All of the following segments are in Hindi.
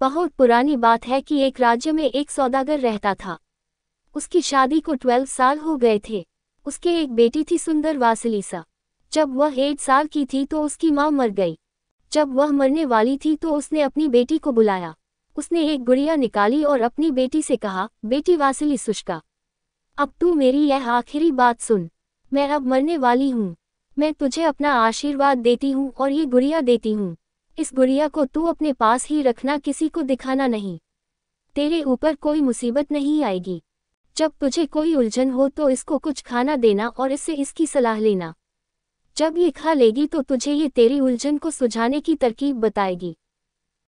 बहुत पुरानी बात है कि एक राज्य में एक सौदागर रहता था। उसकी शादी को 12 साल हो गए थे। उसके एक बेटी थी सुंदर वासिलिसा। जब वह 8 साल की थी तो उसकी माँ मर गई। जब वह मरने वाली थी तो उसने अपनी बेटी को बुलाया। उसने एक गुड़िया निकाली और अपनी बेटी से कहा, बेटी वासिलिसुष्का, अब तू मेरी यह आखिरी बात सुन। मैं अब मरने वाली हूँ। मैं तुझे अपना आशीर्वाद देती हूँ और ये गुड़िया देती हूँ। इस गुड़िया को तू अपने पास ही रखना, किसी को दिखाना नहीं। तेरे ऊपर कोई मुसीबत नहीं आएगी। जब तुझे कोई उलझन हो तो इसको कुछ खाना देना और इससे इसकी सलाह लेना। जब ये खा लेगी तो तुझे ये तेरी उलझन को सुलझाने की तरकीब बताएगी।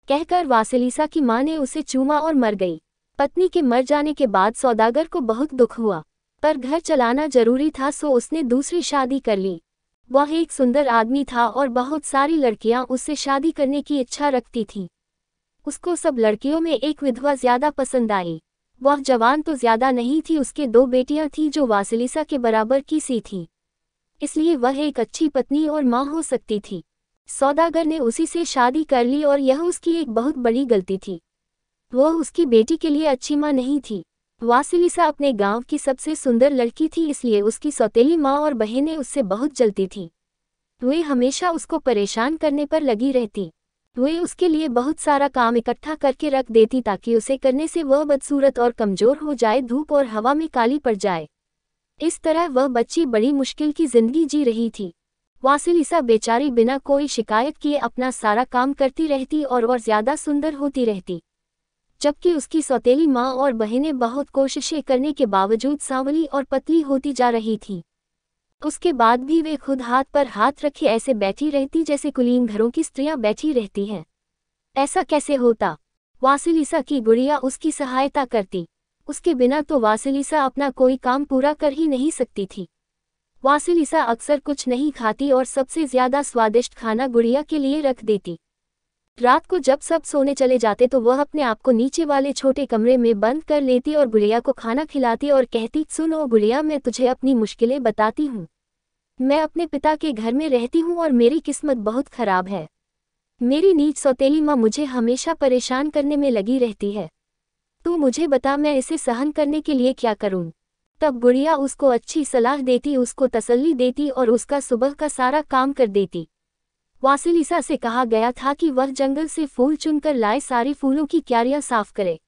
कहकर वासिलिसा की माँ ने उसे चूमा और मर गई। पत्नी के मर जाने के बाद सौदागर को बहुत दुख हुआ, पर घर चलाना जरूरी था, सो उसने दूसरी शादी कर ली। वह एक सुंदर आदमी था और बहुत सारी लड़कियां उससे शादी करने की इच्छा रखती थीं। उसको सब लड़कियों में एक विधवा ज्यादा पसंद आई। वह जवान तो ज्यादा नहीं थी, उसके 2 बेटियां थीं जो वासिलिसा के बराबर की सी थीं, इसलिए वह एक अच्छी पत्नी और माँ हो सकती थी। सौदागर ने उसी से शादी कर ली और यह उसकी एक बहुत बड़ी गलती थी। वह उसकी बेटी के लिए अच्छी माँ नहीं थी। वासिलिसा अपने गांव की सबसे सुंदर लड़की थी, इसलिए उसकी सौतेली माँ और बहनें उससे बहुत जलती थीं। वे हमेशा उसको परेशान करने पर लगी रहती। वे उसके लिए बहुत सारा काम इकट्ठा करके रख देती ताकि उसे करने से वह बदसूरत और कमजोर हो जाए, धूप और हवा में काली पड़ जाए। इस तरह वह बच्ची बड़ी मुश्किल की जिंदगी जी रही थी। वासिलिसा बेचारी बिना कोई शिकायत किए अपना सारा काम करती रहती और ज्यादा सुंदर होती रहती, जबकि उसकी सौतेली माँ और बहनें बहुत कोशिशें करने के बावजूद सांवली और पतली होती जा रही थीं। उसके बाद भी वे खुद हाथ पर हाथ रखे ऐसे बैठी रहती जैसे कुलीन घरों की स्त्रियां बैठी रहती हैं। ऐसा कैसे होता? वासिलिसा की गुड़िया उसकी सहायता करती। उसके बिना तो वासिलिसा अपना कोई काम पूरा कर ही नहीं सकती थी। वासिलिसा अक्सर कुछ नहीं खाती और सबसे ज्यादा स्वादिष्ट खाना गुड़िया के लिए रख देती। रात को जब सब सोने चले जाते तो वह अपने आप को नीचे वाले छोटे कमरे में बंद कर लेती और गुड़िया को खाना खिलाती और कहती, सुनो गुड़िया, मैं तुझे अपनी मुश्किलें बताती हूँ। मैं अपने पिता के घर में रहती हूँ और मेरी किस्मत बहुत खराब है। मेरी नीच सौतेली माँ मुझे हमेशा परेशान करने में लगी रहती है। तू मुझे बता, मैं इसे सहन करने के लिए क्या करूँ? तब गुड़िया उसको अच्छी सलाह देती, उसको तसल्ली देती और उसका सुबह का सारा काम कर देती। वासिलिसा से कहा गया था कि वह जंगल से फूल चुनकर लाए, सारी फूलों की क्यारियां साफ करे,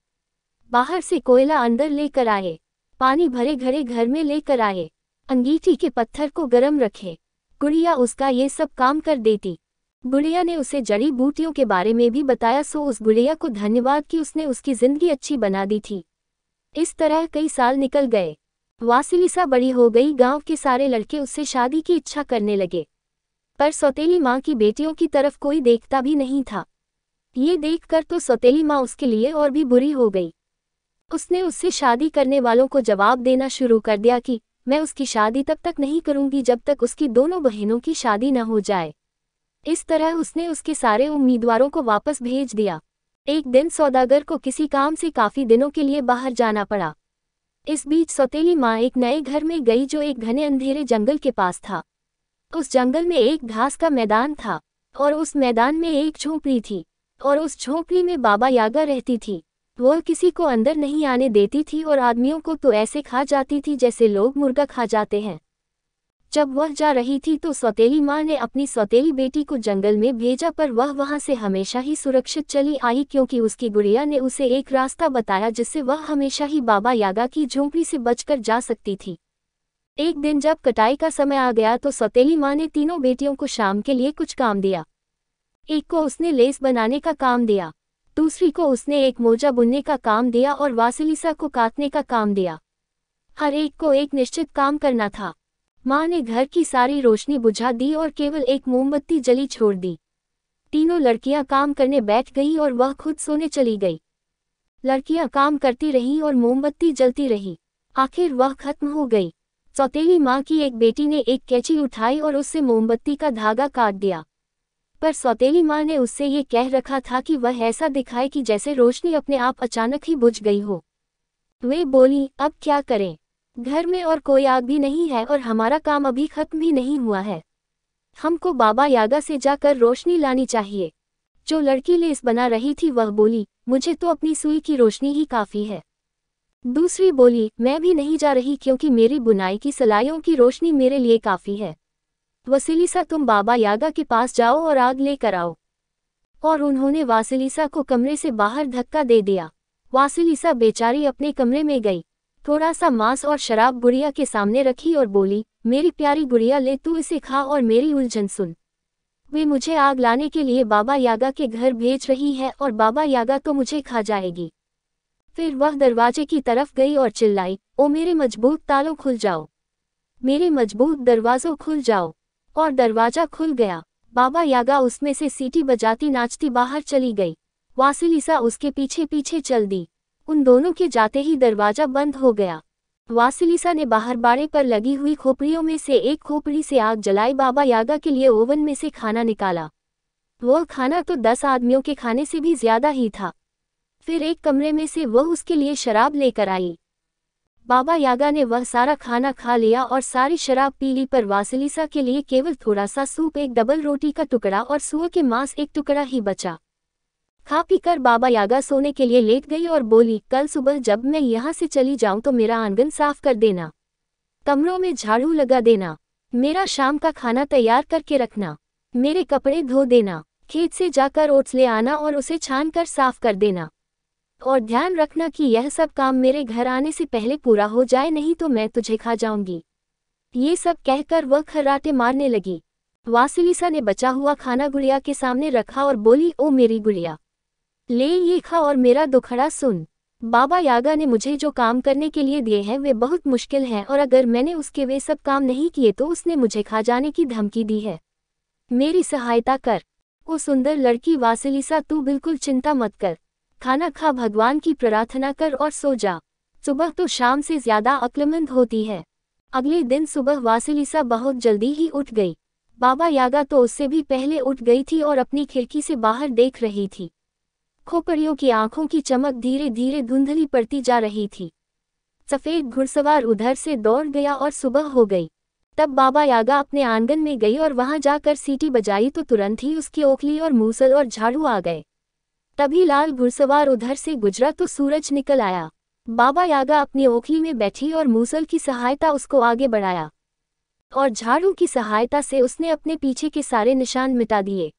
बाहर से कोयला अंदर लेकर आए, पानी भरे घड़े घर में लेकर आए, अंगीठी के पत्थर को गर्म रखे। गुड़िया उसका ये सब काम कर देती। गुड़िया ने उसे जड़ी बूटियों के बारे में भी बताया, सो उस गुड़िया को धन्यवाद कि उसने उसकी जिंदगी अच्छी बना दी थी। इस तरह कई साल निकल गए। वासिलिसा बड़ी हो गई। गांव के सारे लड़के उससे शादी की इच्छा करने लगे, पर सौतेली माँ की बेटियों की तरफ कोई देखता भी नहीं था। ये देखकर तो सौतेली माँ उसके लिए और भी बुरी हो गई। उसने उससे शादी करने वालों को जवाब देना शुरू कर दिया कि मैं उसकी शादी तब तक नहीं करूंगी जब तक उसकी दोनों बहनों की शादी न हो जाए। इस तरह उसने उसके सारे उम्मीदवारों को वापस भेज दिया। एक दिन सौदागर को किसी काम से काफी दिनों के लिए बाहर जाना पड़ा। इस बीच सौतेली माँ एक नए घर में गई जो एक घने अंधेरे जंगल के पास था। उस जंगल में एक घास का मैदान था और उस मैदान में एक झोंपड़ी थी और उस झोंपड़ी में बाबा यागा रहती थी। वह किसी को अंदर नहीं आने देती थी और आदमियों को तो ऐसे खा जाती थी जैसे लोग मुर्गा खा जाते हैं। जब वह जा रही थी तो सौतेली माँ ने अपनी सौतेली बेटी को जंगल में भेजा, पर वह वहां से हमेशा ही सुरक्षित चली आई क्योंकि उसकी गुड़िया ने उसे एक रास्ता बताया जिससे वह हमेशा ही बाबा यागा की झोंपड़ी से बचकर जा सकती थी। एक दिन जब कटाई का समय आ गया तो सौतेली माँ ने तीनों बेटियों को शाम के लिए कुछ काम दिया। एक को उसने लेस बनाने का काम दिया, दूसरी को उसने एक मोजा बुनने का काम दिया और वासिलिसा को काटने का काम दिया। हर एक को एक निश्चित काम करना था। माँ ने घर की सारी रोशनी बुझा दी और केवल एक मोमबत्ती जली छोड़ दी। तीनों लड़कियां काम करने बैठ गईं और वह खुद सोने चली गई। लड़कियां काम करती रहीं और मोमबत्ती जलती रही। आखिर वह खत्म हो गई। सौतेली माँ की एक बेटी ने एक कैंची उठाई और उससे मोमबत्ती का धागा काट दिया, पर सौतेली माँ ने उससे ये कह रखा था कि वह ऐसा दिखाए कि जैसे रोशनी अपने आप अचानक ही बुझ गई हो। वे बोली, अब क्या करें? घर में और कोई आग भी नहीं है और हमारा काम अभी खत्म भी नहीं हुआ है। हमको बाबा यागा से जाकर रोशनी लानी चाहिए। जो लड़की लेस बना रही थी वह बोली, मुझे तो अपनी सुई की रोशनी ही काफ़ी है। दूसरी बोली, मैं भी नहीं जा रही क्योंकि मेरी बुनाई की सलाइयों की रोशनी मेरे लिए काफ़ी है। वासिलिसा, तुम बाबा यागा के पास जाओ और आग लेकर आओ। और उन्होंने वासिलिसा को कमरे से बाहर धक्का दे दिया। वासिलिसा बेचारी अपने कमरे में गई, थोड़ा सा मांस और शराब गुड़िया के सामने रखी और बोली, मेरी प्यारी गुड़िया, ले तू इसे खा और मेरी उलझन सुन। वे मुझे आग लाने के लिए बाबा यागा के घर भेज रही है और बाबा यागा तो मुझे खा जाएगी। फिर वह दरवाजे की तरफ गई और चिल्लाई, ओ मेरे मजबूत तालों खुल जाओ, मेरे मजबूत दरवाज़ों खुल जाओ। और दरवाज़ा खुल गया। बाबा यागा उसमें से सीटी बजाती नाचती बाहर चली गई। वासिलिसा उसके पीछे पीछे चल दी। उन दोनों के जाते ही दरवाज़ा बंद हो गया। वासिलिसा ने बाहर बाड़े पर लगी हुई खोपड़ियों में से एक खोपड़ी से आग जलाई बाबा यागा के लिए ओवन में से खाना निकाला। वह खाना तो 10 आदमियों के खाने से भी ज्यादा ही था। फिर एक कमरे में से वह उसके लिए शराब लेकर आई। बाबा यागा ने वह सारा खाना खा लिया और सारी शराब पी ली, पर वासिलिसा के लिए केवल थोड़ा सा सूप, एक डबल रोटी का टुकड़ा और सुअर के मांस एक टुकड़ा ही बचा। खा पीकर बाबा यागा सोने के लिए लेट गई और बोली, कल सुबह जब मैं यहाँ से चली जाऊँ तो मेरा आंगन साफ कर देना, कमरों में झाड़ू लगा देना, मेरा शाम का खाना तैयार करके रखना, मेरे कपड़े धो देना, खेत से जाकर ओट्स ले आना और उसे छान कर साफ कर देना, और ध्यान रखना कि यह सब काम मेरे घर आने से पहले पूरा हो जाए, नहीं तो मैं तुझे खा जाऊंगी। ये सब कहकर वह खर्राटे मारने लगी। वासिलिसा ने बचा हुआ खाना गुड़िया के सामने रखा और बोली, ओ मेरी गुड़िया, ले ये खा और मेरा दुखड़ा सुन। बाबा यागा ने मुझे जो काम करने के लिए दिए हैं वे बहुत मुश्किल हैं और अगर मैंने उसके वे सब काम नहीं किए तो उसने मुझे खा जाने की धमकी दी है। मेरी सहायता कर। ओ सुंदर लड़की वासिलिसा, तू बिल्कुल चिंता मत कर, खाना खा, भगवान की प्रार्थना कर और सो जा। सुबह तो शाम से ज्यादा अक्लमंद होती है। अगले दिन सुबह वासिलिसा बहुत जल्दी ही उठ गई। बाबा यागा तो उससे भी पहले उठ गई थी और अपनी खिड़की से बाहर देख रही थी। खोपड़ियों की आंखों की चमक धीरे धीरे धुंधली पड़ती जा रही थी। सफेद घुड़सवार उधर से दौड़ गया और सुबह हो गई। तब बाबा यागा अपने आंगन में गई और वहां जाकर सीटी बजाई तो तुरंत ही उसकी ओखली और मूसल और झाड़ू आ गए। तभी लाल घुड़सवार उधर से गुजरा तो सूरज निकल आया। बाबा यागा अपनी ओखली में बैठी और मूसल की सहायता उसको आगे बढ़ाया और झाड़ू की सहायता से उसने अपने पीछे के सारे निशान मिटा दिए।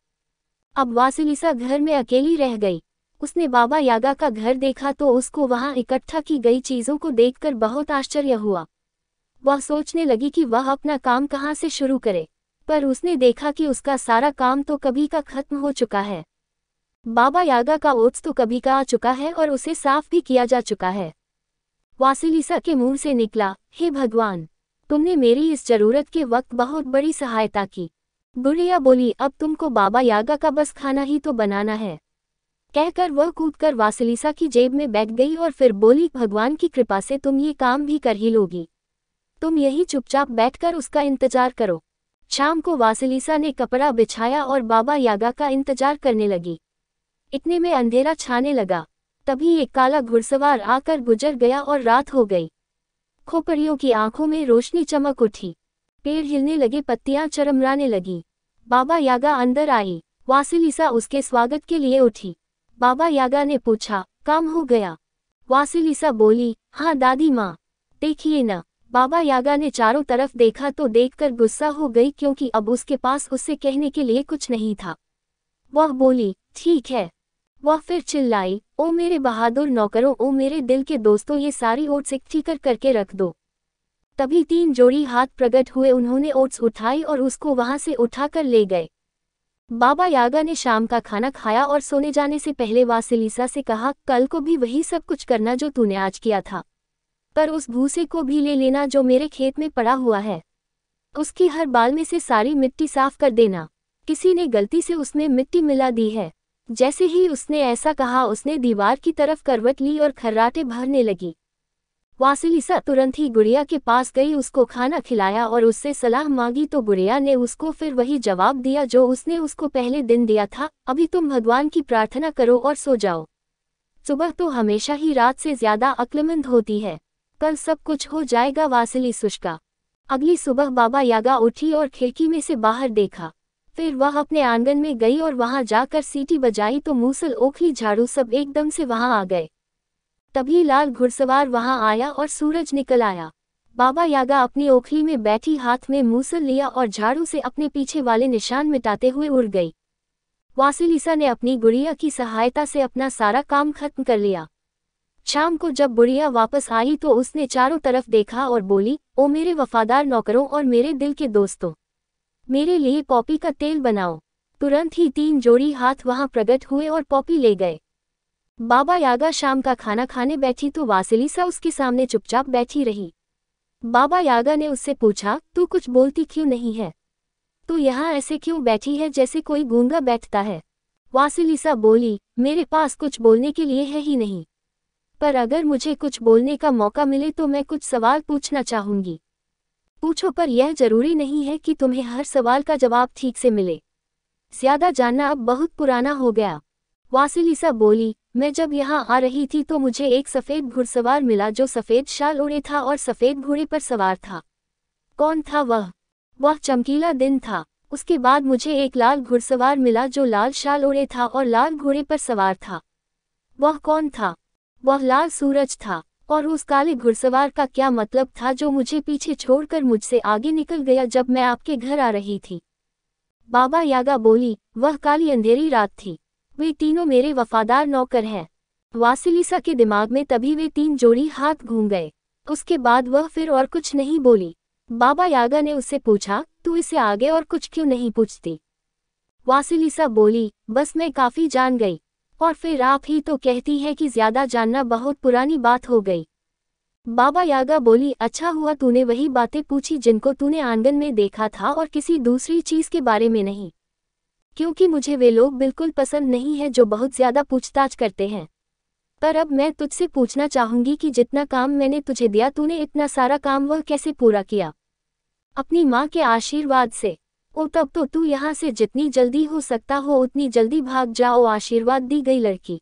अब वासिलिसा घर में अकेली रह गई। उसने बाबा यागा का घर देखा तो उसको वहां इकट्ठा की गई चीजों को देखकर बहुत आश्चर्य हुआ। वह सोचने लगी कि वह अपना काम कहाँ से शुरू करे, पर उसने देखा कि उसका सारा काम तो कभी का खत्म हो चुका है। बाबा यागा का ओट्स तो कभी का आ चुका है और उसे साफ भी किया जा चुका है। वासिलिसा के मुंह से निकला, हे भगवान, तुमने मेरी इस जरूरत के वक्त बहुत बड़ी सहायता की। गुड़िया बोली, अब तुमको बाबा यागा का बस खाना ही तो बनाना है। कहकर वह कूदकर वासिलिसा की जेब में बैठ गई और फिर बोली, भगवान की कृपा से तुम ये काम भी कर ही लोगी। तुम यही चुपचाप बैठकर उसका इंतजार करो। शाम को वासिलिसा ने कपड़ा बिछाया और बाबा यागा का इंतजार करने लगी। इतने में अंधेरा छाने लगा। तभी एक काला घुड़सवार आकर गुजर गया और रात हो गई। खोपड़ियों की आंखों में रोशनी चमक उठी, पेड़ हिलने लगे, पत्तियां चरमराने लगी। बाबा यागा अंदर आई। वासिलिसा उसके स्वागत के लिए उठी। बाबा यागा ने पूछा, काम हो गया? वासिलिसा बोली, हाँ दादी माँ, देखिए न। बाबा यागा ने चारों तरफ देखा तो देखकर गुस्सा हो गई क्योंकि अब उसके पास उससे कहने के लिए कुछ नहीं था। वह बोली, ठीक है। वह फिर चिल्लाई, ओ मेरे बहादुर नौकरों, ओ मेरे दिल के दोस्तों, ये सारी ओट्स इकट्ठी करके रख दो। तभी 3 जोड़ी हाथ प्रकट हुए। उन्होंने ओट्स उठाई और उसको वहां से उठाकर ले गए। बाबा यागा ने शाम का खाना खाया और सोने जाने से पहले वासिलिसा से कहा, कल को भी वही सब कुछ करना जो तूने आज किया था, पर उस भूसे को भी ले लेना जो मेरे खेत में पड़ा हुआ है। उसकी हर बाल में से सारी मिट्टी साफ कर देना। किसी ने गलती से उसमें मिट्टी मिला दी है। जैसे ही उसने ऐसा कहा उसने दीवार की तरफ करवट ली और खर्राटे भरने लगी। वासिलिसा तुरंत ही गुड़िया के पास गई, उसको खाना खिलाया और उससे सलाह मांगी तो गुड़िया ने उसको फिर वही जवाब दिया जो उसने उसको पहले दिन दिया था, अभी तुम भगवान की प्रार्थना करो और सो जाओ। सुबह तो हमेशा ही रात से ज्यादा अक्लमंद होती है, कल सब कुछ हो जाएगा। वासिलिसुष्का। अगली सुबह बाबा यागा उठी और खिड़की में से बाहर देखा फिर वह अपने आंगन में गई और वहां जाकर सीटी बजाई तो मूसल, ओखली, झाड़ू सब एकदम से वहां आ गए। तभी लाल घुड़सवार वहां आया और सूरज निकल आया। बाबा यागा अपनी ओखली में बैठी हाथ में मूसल लिया और झाड़ू से अपने पीछे वाले निशान मिटाते हुए उड़ गई। वासिलिसा ने अपनी गुड़िया की सहायता से अपना सारा काम खत्म कर लिया। शाम को जब बुढ़िया वापस आई तो उसने चारों तरफ देखा और बोली, ओ मेरे वफादार नौकरों और मेरे दिल के दोस्तों, मेरे लिए पॉपी का तेल बनाओ। तुरंत ही 3 जोड़ी हाथ वहां प्रकट हुए और पॉपी ले गए। बाबा यागा शाम का खाना खाने बैठी तो वासिलिसा उसके सामने चुपचाप बैठी रही। बाबा यागा ने उससे पूछा, तू कुछ बोलती क्यों नहीं है? तू यहाँ ऐसे क्यों बैठी है जैसे कोई गूंगा बैठता है? वासिलिसा बोली, मेरे पास कुछ बोलने के लिए है ही नहीं, पर अगर मुझे कुछ बोलने का मौका मिले तो मैं कुछ सवाल पूछना चाहूंगी। पूछो, पर यह जरूरी नहीं है कि तुम्हें हर सवाल का जवाब ठीक से मिले। ज्यादा जानना अब बहुत पुराना हो गया। वासिलिसा बोली, मैं जब यहाँ आ रही थी तो मुझे एक सफेद घुड़सवार मिला जो सफेद शाल ओढ़े था और सफेद घोड़े पर सवार था। कौन था वह? वह चमकीला दिन था। उसके बाद मुझे एक लाल घुड़सवार मिला जो लाल शाल ओढ़े था और लाल घोड़े पर सवार था। वह कौन था? वह लाल सूरज था। और उस काले घुड़सवार का क्या मतलब था जो मुझे पीछे छोड़कर मुझसे आगे निकल गया जब मैं आपके घर आ रही थी? बाबा यागा बोली, वह काली अंधेरी रात थी। वे तीनों मेरे वफादार नौकर हैं। वासिलिसा के दिमाग में तभी वे 3 जोड़ी हाथ घूम गए। उसके बाद वह फिर और कुछ नहीं बोली। बाबा यागा ने उससे पूछा, तू इससे आगे और कुछ क्यों नहीं पूछती? वासिलिसा बोली, बस मैं काफी जान गई। और फिर आप ही तो कहती है कि ज्यादा जानना बहुत पुरानी बात हो गई। बाबा यागा बोली, अच्छा हुआ तूने वही बातें पूछी जिनको तूने आंगन में देखा था और किसी दूसरी चीज के बारे में नहीं, क्योंकि मुझे वे लोग बिल्कुल पसंद नहीं है जो बहुत ज्यादा पूछताछ करते हैं। पर अब मैं तुझसे पूछना चाहूंगी कि जितना काम मैंने तुझे दिया तूने इतना सारा काम वह कैसे पूरा किया? अपनी माँ के आशीर्वाद से। ओ तब तो तू यहाँ से जितनी जल्दी हो सकता हो उतनी जल्दी भाग जाओ, आशीर्वाद दी गई लड़की,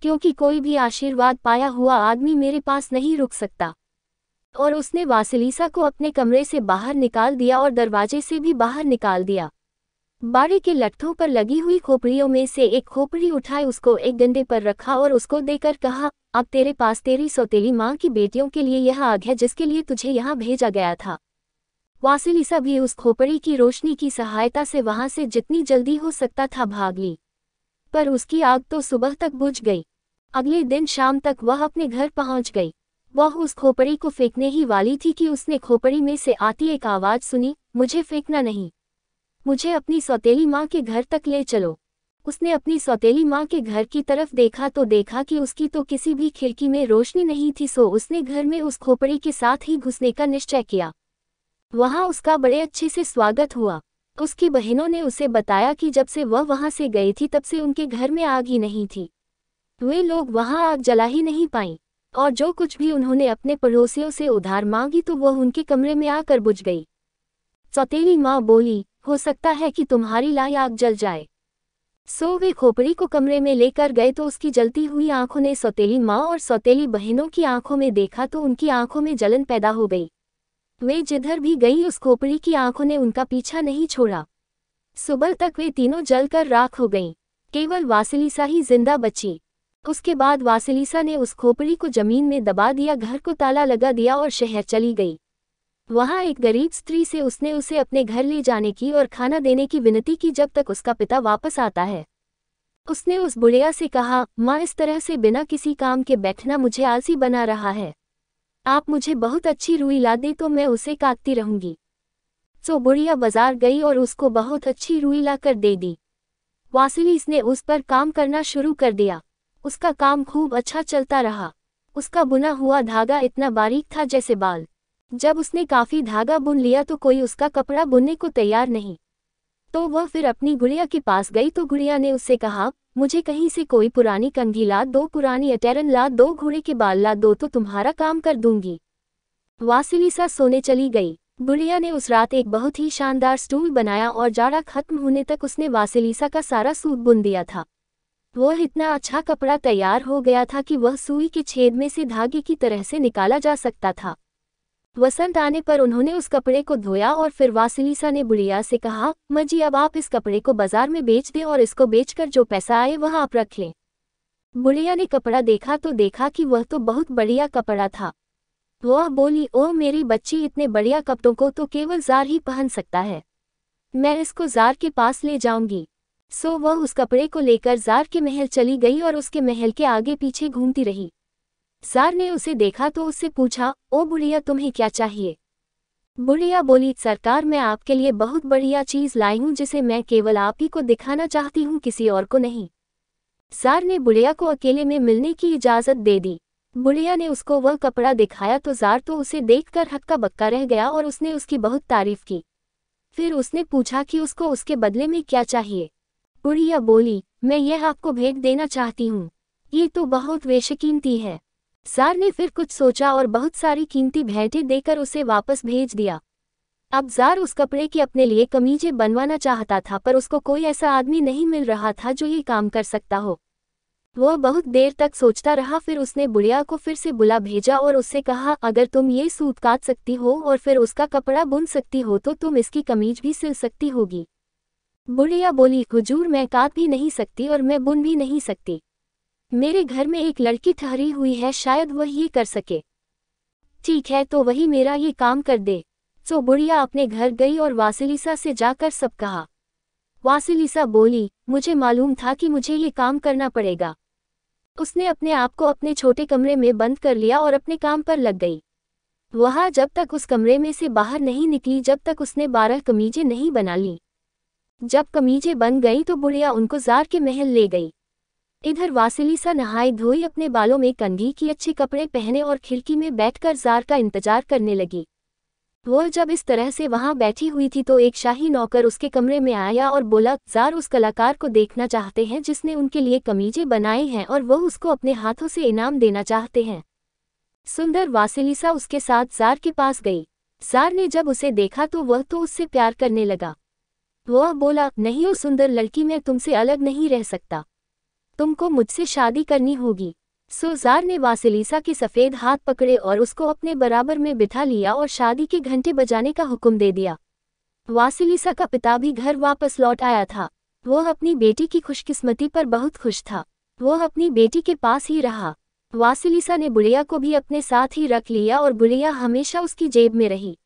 क्योंकि कोई भी आशीर्वाद पाया हुआ आदमी मेरे पास नहीं रुक सकता। और उसने वासिलिसा को अपने कमरे से बाहर निकाल दिया और दरवाजे से भी बाहर निकाल दिया। बाड़े के लट्ठों पर लगी हुई खोपड़ियों में से एक खोपड़ी उठाए, उसको एक डंडे पर रखा और उसको देकर कहा, अब तेरे पास तेरी सौतेली माँ की बेटियों के लिए यह आग है जिसके लिए तुझे यहाँ भेजा गया था। वासिलिसा भी उस खोपड़ी की रोशनी की सहायता से वहां से जितनी जल्दी हो सकता था भाग ली, पर उसकी आग तो सुबह तक बुझ गई। अगले दिन शाम तक वह अपने घर पहुंच गई। वह उस खोपड़ी को फेंकने ही वाली थी कि उसने खोपड़ी में से आती एक आवाज सुनी, मुझे फेंकना नहीं, मुझे अपनी सौतेली माँ के घर तक ले चलो। उसने अपनी सौतेली माँ के घर की तरफ देखा तो देखा कि उसकी तो किसी भी खिड़की में रोशनी नहीं थी, सो उसने घर में उस खोपड़ी के साथ ही घुसने का निश्चय किया। वहां उसका बड़े अच्छे से स्वागत हुआ। उसकी बहनों ने उसे बताया कि जब से वह वहां से गई थी तब से उनके घर में आग ही नहीं थी। वे लोग वहां आग जला ही नहीं पाई, और जो कुछ भी उन्होंने अपने पड़ोसियों से उधार मांगी तो वह उनके कमरे में आकर बुझ गई। सौतेली माँ बोली, हो सकता है कि तुम्हारी लाई आग जल जाए। सो वे खोपड़ी को कमरे में लेकर गए तो उसकी जलती हुई आंखों ने सौतेली माँ और सौतेली बहनों की आंखों में देखा तो उनकी आंखों में जलन पैदा हो गई। वे जिधर भी गई उस खोपड़ी की आंखों ने उनका पीछा नहीं छोड़ा। सुबह तक वे तीनों जलकर राख हो गईं। केवल वासिलिसा ही जिंदा बची। उसके बाद वासिलिसा ने उस खोपड़ी को जमीन में दबा दिया, घर को ताला लगा दिया और शहर चली गई। वहां एक गरीब स्त्री से उसने उसे अपने घर ले जाने की और खाना देने की विनती की जब तक उसका पिता वापस आता है। उसने उस बुढ़िया से कहा, माँ, इस तरह से बिना किसी काम के बैठना मुझे आलसी बना रहा है। आप मुझे बहुत अच्छी रुई ला दे तो मैं उसे काटती रहूंगी। सो बुढ़िया बाजार गई और उसको बहुत अच्छी रुई लाकर दे दी। वासिलिसा ने उस पर काम करना शुरू कर दिया। उसका काम खूब अच्छा चलता रहा। उसका बुना हुआ धागा इतना बारीक था जैसे बाल। जब उसने काफी धागा बुन लिया तो कोई उसका कपड़ा बुनने को तैयार नहीं। तो वह फिर अपनी गुड़िया के पास गई तो गुड़िया ने उससे कहा, मुझे कहीं से कोई पुरानी कंघी ला दो, पुरानी अटैरन ला दो, घोड़े के बाल ला दो तो तुम्हारा काम कर दूंगी। वासिलिसा सोने चली गई। गुड़िया ने उस रात एक बहुत ही शानदार स्टूल बनाया और जाड़ा खत्म होने तक उसने वासिलिसा का सारा सूट बुन दिया था। वह इतना अच्छा कपड़ा तैयार हो गया था कि वह सुई के छेद में से धागे की तरह से निकाला जा सकता था। वसंत आने पर उन्होंने उस कपड़े को धोया और फिर वासिलिसा ने बुढ़िया से कहा, माँ जी अब आप इस कपड़े को बाजार में बेच दें और इसको बेचकर जो पैसा आए वह आप रख लें। बुढ़िया ने कपड़ा देखा तो देखा कि वह तो बहुत बढ़िया कपड़ा था। वह बोली, ओह मेरी बच्ची, इतने बढ़िया कपड़ों को तो केवल जार ही पहन सकता है। मैं इसको जार के पास ले जाऊंगी। सो वह उस कपड़े को लेकर जार के महल चली गई और उसके महल के आगे पीछे घूमती रही। जार ने उसे देखा तो उससे पूछा, ओ बुढ़िया तुम्हें क्या चाहिए? बुढ़िया बोली, सरकार मैं आपके लिए बहुत बढ़िया चीज लाई हूँ जिसे मैं केवल आप ही को दिखाना चाहती हूँ, किसी और को नहीं। जार ने बुढ़िया को अकेले में मिलने की इजाजत दे दी। बुढ़िया ने उसको वह कपड़ा दिखाया तो जार तो उसे देखकर हक्का बक्का रह गया और उसने उसकी बहुत तारीफ की। फिर उसने पूछा कि उसको उसके बदले में क्या चाहिए। बुढ़िया बोली, मैं यह आपको भेंट देना चाहती हूँ, ये तो बहुत बेशकीमती है। जार ने फिर कुछ सोचा और बहुत सारी कीमती भेंटें देकर उसे वापस भेज दिया। अब जार उस कपड़े की अपने लिए कमीजें बनवाना चाहता था, पर उसको कोई ऐसा आदमी नहीं मिल रहा था जो ये काम कर सकता हो। वह बहुत देर तक सोचता रहा, फिर उसने बुढ़िया को फिर से बुला भेजा और उससे कहा, अगर तुम ये सूत काट सकती हो और फिर उसका कपड़ा बुन सकती हो तो तुम इसकी कमीज भी सिल सकती होगी। बुढ़िया बोली, हुजूर मैं काट भी नहीं सकती और मैं बुन भी नहीं सकती। मेरे घर में एक लड़की ठहरी हुई है, शायद वह ये कर सके। ठीक है तो वही मेरा ये काम कर दे। सो बुढ़िया अपने घर गई और वासिलिसा से जाकर सब कहा। वासिलिसा बोली, मुझे मालूम था कि मुझे ये काम करना पड़ेगा। उसने अपने आप को अपने छोटे कमरे में बंद कर लिया और अपने काम पर लग गई। वह जब तक उस कमरे में से बाहर नहीं निकली जब तक उसने 12 कमीजें नहीं बना ली। जब कमीजें बन गईं तो बुढ़िया उनको जार के महल ले गई। इधर वासिलिसा नहाई धोई, अपने बालों में कंघी की, अच्छे कपड़े पहने और खिड़की में बैठकर जार का इंतजार करने लगी। वह जब इस तरह से वहां बैठी हुई थी तो एक शाही नौकर उसके कमरे में आया और बोला, जार उस कलाकार को देखना चाहते हैं जिसने उनके लिए कमीजें बनाई हैं और वह उसको अपने हाथों से इनाम देना चाहते हैं। सुंदर वासिलिसा उसके साथ जार के पास गई। जार ने जब उसे देखा तो वह तो उससे प्यार करने लगा। वह बोला, नहीं ओ सुंदर लड़की, मैं तुमसे अलग नहीं रह सकता, तुमको मुझसे शादी करनी होगी। सो जार ने वासिलिसा के सफ़ेद हाथ पकड़े और उसको अपने बराबर में बिठा लिया और शादी के घंटे बजाने का हुक्म दे दिया। वासिलिसा का पिता भी घर वापस लौट आया था। वह अपनी बेटी की खुशकिस्मती पर बहुत खुश था। वह अपनी बेटी के पास ही रहा। वासिलिसा ने बुढ़िया को भी अपने साथ ही रख लिया और बुढ़िया हमेशा उसकी जेब में रही।